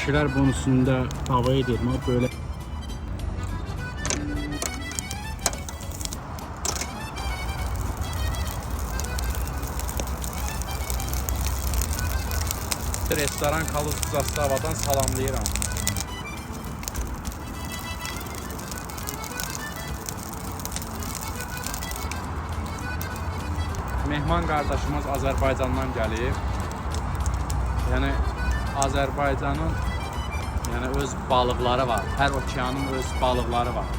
kişilər bunun üstündə hava edir, böyle. Restoran Kalus Zastavadan salamlayıram. Mehman qardaşımız Azərbaycandan gəlib. Yəni Azərbaycanın öz balıqları var. Hər okeanın öz balıqları var.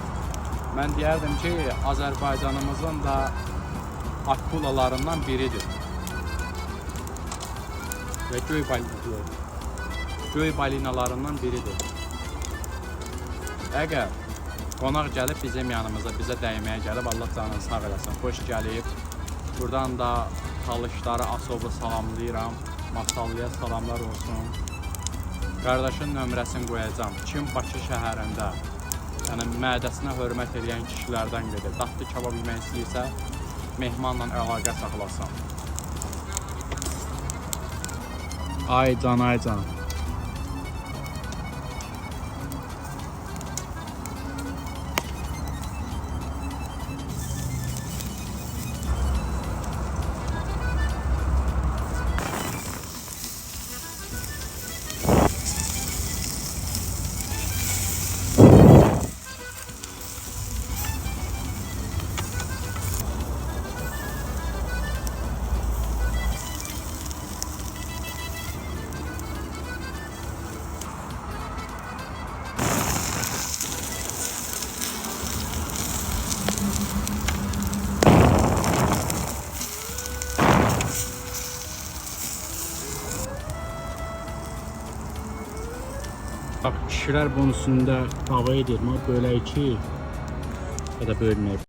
Mən deyərdim ki, Azərbaycanımızın da akulalarından biridir. Və göy balinalarından biridir. Əgər qonaq gəlib bizim yanımıza, bizə dəyməyə gəlib, Allah canını sağ eləsin, xoş gəlib. Buradan da talışları Asovlu salamlayıram. Masallıya salamlar olsun. Qardaşın nömrəsini qoyacağım. Kim Bakı şəhərində, yəni mədəsinə hörmət edən kişilərdən gedir. Dadlı kebab yemək istəyirsə, mehmanla əlaqə saxlasın. Ay can, ay can. Bak kişilər bunun üstündə hava edir, böyle ki ya da bölməyib.